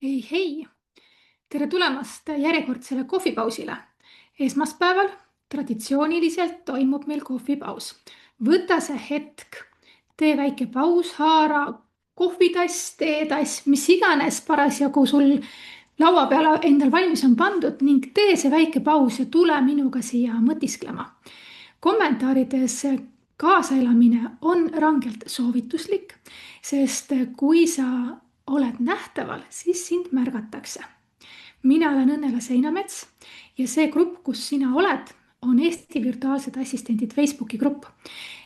Hei, tere tulemast järjekordsele kohvipausile. Esmaspäeval traditsiooniliselt toimub meil kohvipaus. Võta see hetk, tee väike paus, haara kohvitass, teetass, mis iganes parasjagu sul laua peale endal valmis on pandud ning tee see väike paus ja tule minuga siia mõtisklema. Kommentaarides kaasaelamine on rangelt soovituslik, sest kui sa oled nähtaval, siis sind märgatakse. Mina olen Õnnela Seinamets ja see grupp, kus sina oled, on Eesti Virtuaalsed Assistendid Facebooki grupp.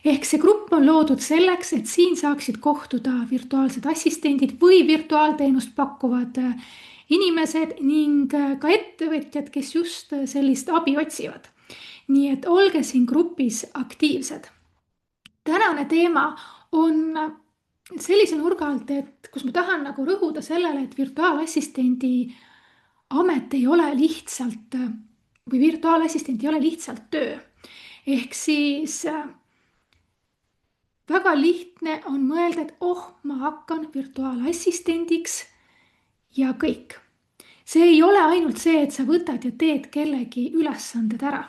Ehk see grupp on loodud selleks, et siin saaksid kohtuda virtuaalsed assistendid või virtuaalteenust pakkuvad inimesed ning ka ettevõtjad, kes just sellist abi otsivad. Nii et olge siin grupis aktiivsed. Tänane teema on sellise nurga alt, et kus ma tahan rõhuda sellele, et virtuaalassistendi amet ei ole lihtsalt või virtuaalassistent ei ole lihtsalt töö. Ehk siis väga lihtne on mõelda, et ma hakkan virtuaalassistendiks ja kõik. See ei ole ainult see, et sa võtad ja teed kellegi ülesanded ära.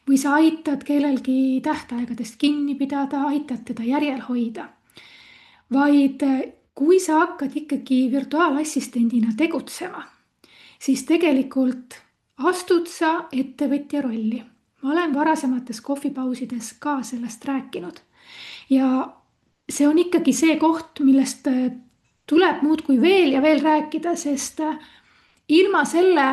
Või sa aitad kellelgi tähtaegadest kinni pidada, aitad teda järjel hoida. Vaid kui sa hakkad ikkagi virtuaalassistendina tegutsema, siis tegelikult astud sa ettevõtja rolli. Ma olen varasemates kohvipausides ka sellest rääkinud. Ja see on ikkagi see koht, millest tuleb muudkui veel ja veel rääkida, sest ilma selle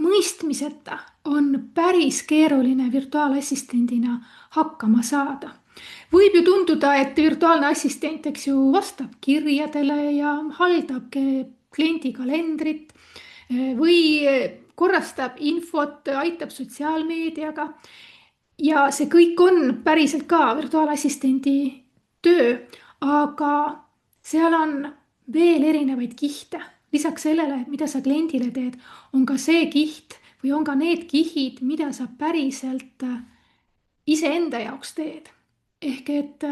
mõistmiseta on päris keeruline virtuaalassistendina hakkama saada. Võib ju tunduda, et virtuaalne assistent, vastab kirjadele ja haldab kliendi kalendrit või korrastab infot, aitab sotsiaalmeediaga. Ja see kõik on päriselt ka virtuaalassistendi töö, aga seal on veel erinevaid kihte. Lisaks sellele, mida sa kliendile teed, on ka see kiht või on ka need kihid, mida sa päriselt iseenda jaoks teed. Ehk et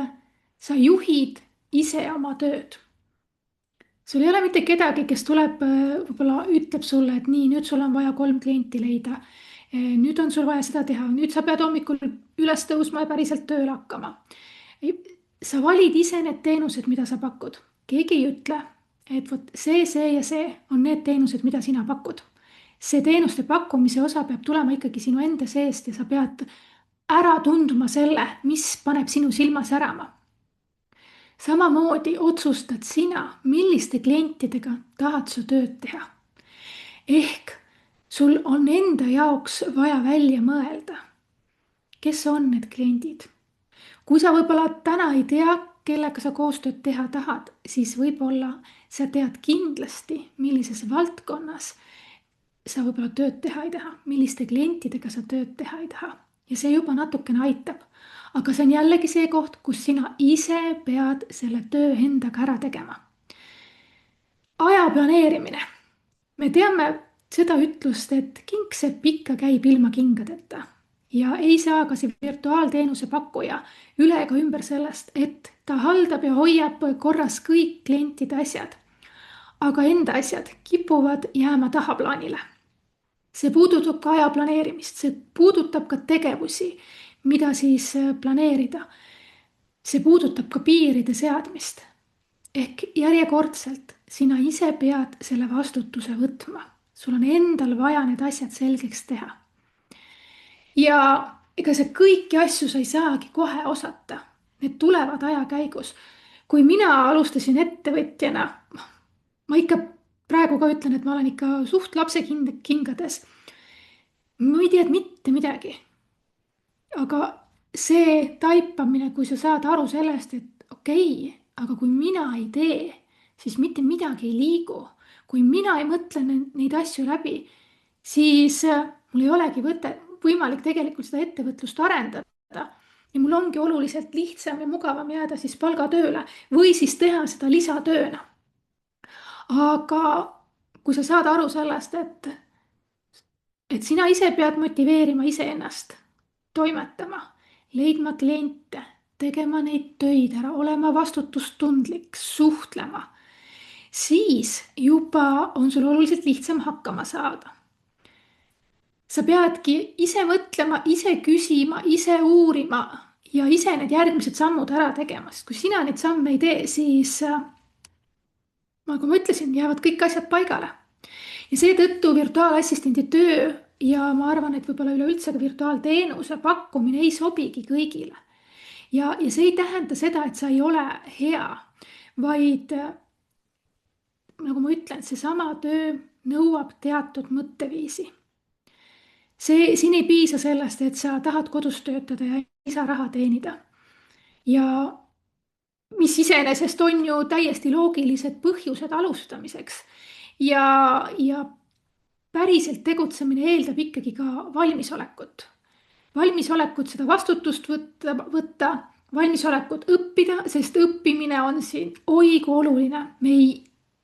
sa juhid ise oma tööd. Sul ei ole mitte kedagi, kes tuleb, võib-olla ütleb sulle, et nii, nüüd sul on vaja 3 klienti leida. Nüüd on sul vaja seda teha. Nüüd sa pead hommikul üles tõusma ja päriselt tööle hakkama. Sa valid ise need teenused, mida sa pakud. Keegi ei ütle, et võt see ja see on need teenused, mida sina pakud. See teenuste pakkumise osa peab tulema ikkagi sinu enda seest ja sa pead ära tundma selle, mis paneb sinu silma särama. Samamoodi otsustad sina, milliste klientidega tahad sa tööd teha. Ehk sul on enda jaoks vaja välja mõelda, kes on need kliendid. Kui sa võib-olla täna ei tea, kellega sa koostööd teha tahad, siis võib-olla sa tead kindlasti, millises valdkonnas sa võib-olla tööd teha ei taha, milliste klientidega sa tööd teha ei taha. Ja see juba natukene aitab. Aga see on jällegi see koht, kus sina ise pead selle töö endaga ära tegema. Aja planeerimine. Me teame seda ütlust, et kingsepp ikka käib ilma kingadeta. Ja ei saa ka see virtuaalteenuse pakkuja üle ega ümber sellest, et ta haldab ja hoiab korras kõik klientide asjad. Aga enda asjad kipuvad jääma tahaplaanile. See puudutab ka aja planeerimist, see puudutab ka tegevusi, mida siis planeerida. See puudutab ka piiride seadmist. Ehk järjekordselt sina ise pead selle vastutuse võtma. Sul on endal vaja need asjad selgeks teha. Ja ega see kõiki asju sa ei saagi kohe osata. Need tulevad aja käigus. Kui mina alustasin ettevõtjana, ma ikka praegu ka ütlen, et ma olen ikka suht lapse kingades. Ma ei tea mitte midagi. Aga see taipamine, kui sa saad aru sellest, et okei, aga kui mina ei tee, siis mitte midagi ei liigu. Kui mina ei mõtle neid asju läbi, siis mul ei olegi võimalik tegelikult seda ettevõtlust arendada. Ja mul ongi oluliselt lihtsam ja mugavam jääda siis palgatööle või siis teha seda lisatööna. Aga kui sa saad aru sellest, et sina ise pead motiveerima iseennast, toimetama, leidma kliente, tegema neid töid ära, olema vastutustundlik, suhtlema, siis juba on sul oluliselt lihtsam hakkama saada. Sa peadki ise mõtlema, ise küsima, ise uurima ja ise need järgmised sammud ära tegema, sest kui sina neid samme ei tee, siis nagu ma ütlesin, jäävad kõik asjad paigale. Ja seetõttu virtuaalassistendi töö ja ma arvan, et võib-olla üleüldse ka virtuaalteenuse pakkumine ei sobigi kõigile. Ja see ei tähenda seda, et sa ei ole hea, vaid nagu ma ütlen, seesama töö nõuab teatud mõtteviisi. Siin ei piisa sellest, et sa tahad kodus töötada ja lisaraha teenida. Ja mis iseenesest on ju täiesti loogilised põhjused alustamiseks. Ja päriselt tegutsemine eeldab ikkagi ka valmisolekut. Valmisolekut seda vastutust võtta, valmisolekut õppida, sest õppimine on siin oi kui oluline. Me ei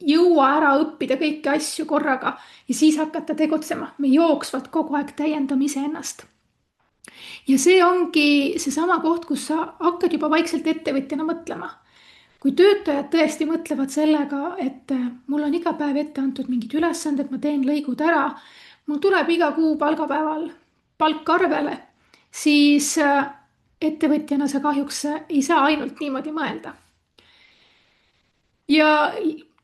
jõua ära õppida kõiki asju korraga ja siis hakata tegutsema. Me jooksvalt kogu aeg täiendame iseennast. Ja see ongi seesama koht, kus sa hakkad juba vaikselt ettevõtjana mõtlema. Kui töötajad tõesti mõtlevad sellega, et mul on iga päev ette antud mingid ülesanded, ma teen lõigud ära, mul tuleb iga kuu palgapäeval palk arvele, siis ettevõtjana sa kahjuks ei saa ainult niimoodi mõelda. Ja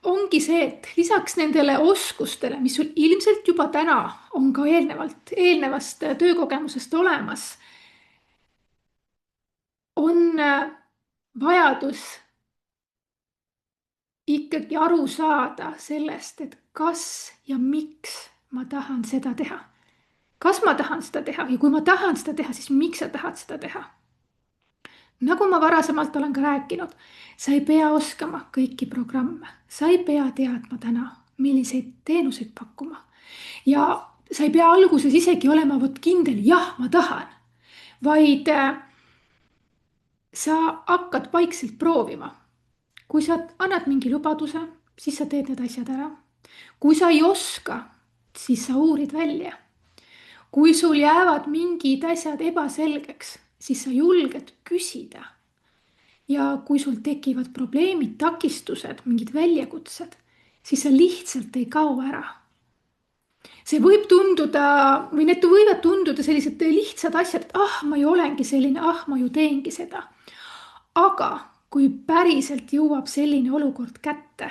ongi see, et lisaks nendele oskustele, mis sul ilmselt juba täna on ka eelnevast töökogemusest olemas, on vajadus ikkagi aru saada sellest, et kas ja miks ma tahan seda teha. Kas ma tahan seda teha ja kui ma tahan seda teha, siis miks sa tahad seda teha? Nagu ma varasemalt olen ka rääkinud, sa ei pea oskama kõiki programme, sa ei pea teadma täna, milliseid teenuseid pakkuma. Ja sa ei pea alguses isegi olema kindel, jah, ma tahan, vaid sa hakkad vaikselt proovima. Kui sa annad mingi lubaduse, siis sa teed need asjad ära. Kui sa ei oska, siis sa uurid välja. Kui sul jäävad mingid asjad ebaselgeks, siis sa julged küsida. Ja kui sul tekivad probleemid, takistused, mingid väljakutsed, siis sa lihtsalt ei kao ära. See võib tunduda, või need võivad tunduda sellised lihtsad asjad, et ma ju olengi selline, ma ju teengi seda. Aga kui päriselt jõuab selline olukord kätte,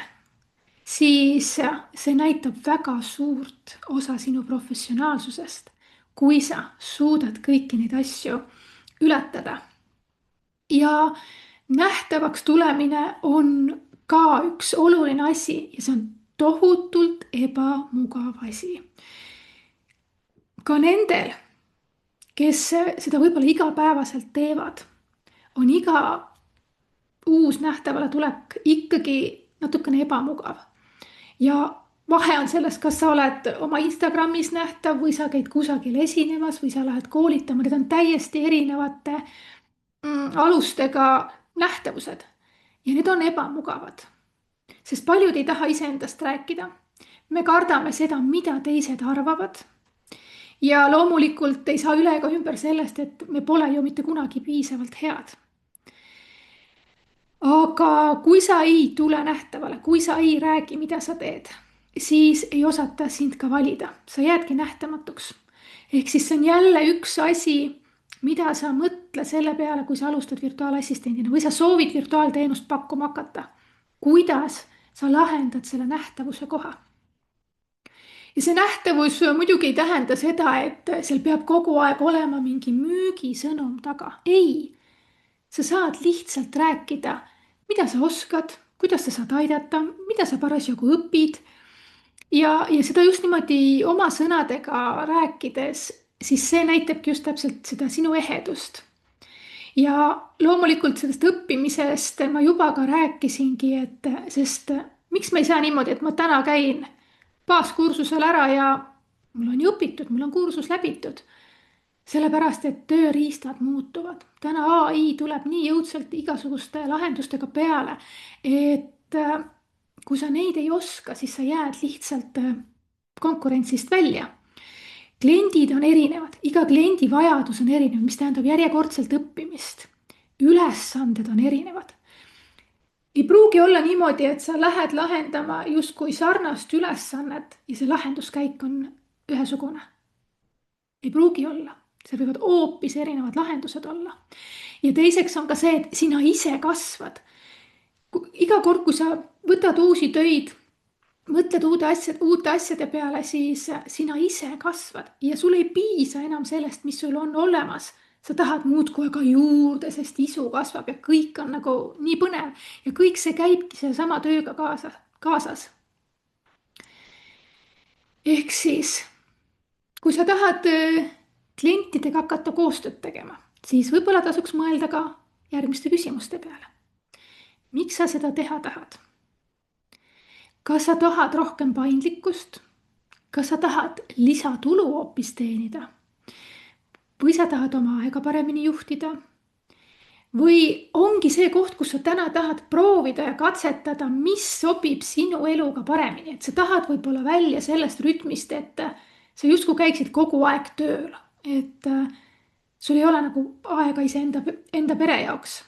siis see näitab väga suurt osa sinu professionaalsusest, kui sa suudad kõiki neid asju ületada. Ja nähtavaks tulemine on ka üks oluline asi ja see on tohutult ebamugav asi. Ka nendel, kes seda võib-olla igapäevaselt teevad, on iga uus nähtavale tulek ikkagi natukene ebamugav. Ja vahe on selles, kas sa oled oma Instagramis nähtav või sa käid kusagil esinemas või sa lähed koolitama. Need on täiesti erinevate alustega nähtavused ja need on ebamugavad. Sest paljud ei taha iseendast rääkida. Me kardame seda, mida teised arvavad. Ja loomulikult ei saa üle ega ümber sellest, et me pole ju mitte kunagi piisavalt head. Aga kui sa ei tule nähtavale, kui sa ei räägi, mida sa teed, siis ei osata sind ka valida. Sa jäädki nähtamatuks. Ehk siis see on jälle üks asi, mida sa mõtle selle peale, kui sa alustad virtuaalassistendina või sa soovid virtuaalteenust pakkuma hakata. Kuidas sa lahendad selle nähtavuse koha? Ja see nähtavus muidugi ei tähenda seda, et seal peab kogu aeg olema mingi müügisõnum taga. Ei. Sa saad lihtsalt rääkida, mida sa oskad, kuidas sa saad aidata, mida sa parasjagu õpid. Ja seda just niimoodi oma sõnadega rääkides, siis see näitabki just täpselt seda sinu ehedust. Ja loomulikult sellest õppimisest ma juba ka rääkisingi, sest miks me ei saa niimoodi, et ma täna käin baaskursusel ära ja mul on ju õpitud, mul on kursus läbitud. Sellepärast, et tööriistad muutuvad. Täna AI tuleb nii jõudsalt igasuguste lahendustega peale, et kui sa neid ei oska, siis sa jääd lihtsalt konkurentsist välja. Kliendid on erinevad, iga kliendi vajadus on erinev, mis tähendab järjekordselt õppimist. Ülesanded on erinevad. ei pruugi olla niimoodi, et sa lähed lahendama justkui sarnast ülesannet ja see lahenduskäik on ühesugune. Ei pruugi olla, seal võivad hoopis erinevad lahendused olla. Ja teiseks on ka see, et sina ise kasvad. Iga kord, kui sa võtad uusi töid, mõtled uute asjade peale, siis sina ise kasvad ja sul ei piisa enam sellest, mis sul on olemas. Sa tahad muudkui aga juurde, sest isu kasvab ja kõik on nagu nii põnev ja kõik see käibki sellesama tööga kaasas. Ehk siis, kui sa tahad klientidega hakata koostööd tegema, siis võib-olla tasuks mõelda ka järgmiste küsimuste peale. Miks sa seda teha tahad? Kas sa tahad rohkem paindlikkust? Kas sa tahad lisatulu hoopis teenida? Või sa tahad oma aega paremini juhtida? Või ongi see koht, kus sa täna tahad proovida ja katsetada, mis sobib sinu eluga paremini, et sa tahad võib-olla välja sellest rütmist, et sa justkui käiksid kogu aeg tööl, et sul ei ole nagu aega enda pere jaoks.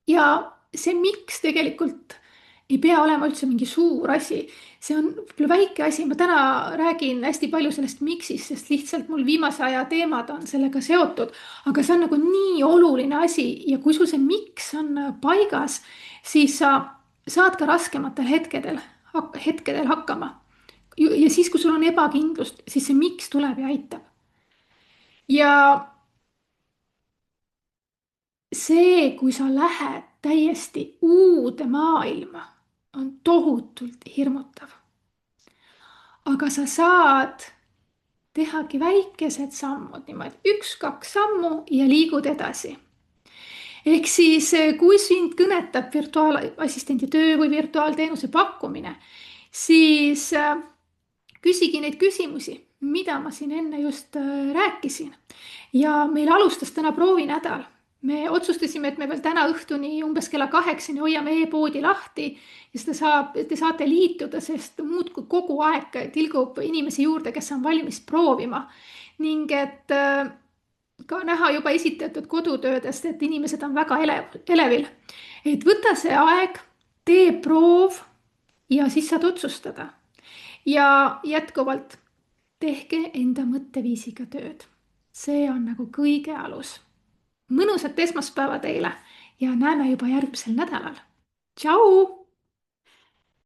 Ja see, miks tegelikult ei pea olema üldse mingi suur asi, see on võib-olla väike asi, ma täna räägin hästi palju sellest miksist, sest lihtsalt mul viimase aja teemad on sellega seotud, aga see on nagu nii oluline asi ja kui sul see miks on paigas, siis sa saad ka raskematel hetkedel hakkama. Ja siis, kui sul on ebakindlust, siis see miks tuleb ja aitab. Ja see, kui sa lähed täiesti uude maailma, on tohutult hirmutav. Aga sa saad tehagi väikesed sammud niimoodi, 1-2 sammu ja liigud edasi. Ehk siis, kui sind kõnetab virtuaalassistendi töö või virtuaalteenuse pakkumine, siis küsigi neid küsimusi, mida ma siin enne just rääkisin. Ja meil alustas täna proovinädal. Me otsustasime, et me veel täna õhtuni umbes kella 8 hoiame e-poodi lahti ja te saate liituda, sest muudkui kogu aeg tilgub inimesi juurde, kes on valmis proovima. Ning et ka näha juba esitatud kodutöödest, et inimesed on väga elevil. Et võta see aeg, tee proov ja siis saad otsustada. Ja jätkuvalt tehke enda mõtteviisiga tööd. See on nagu kõige alus. Mõnusat esmaspäeva teile ja näeme juba järgmisel nädalal. Tšau!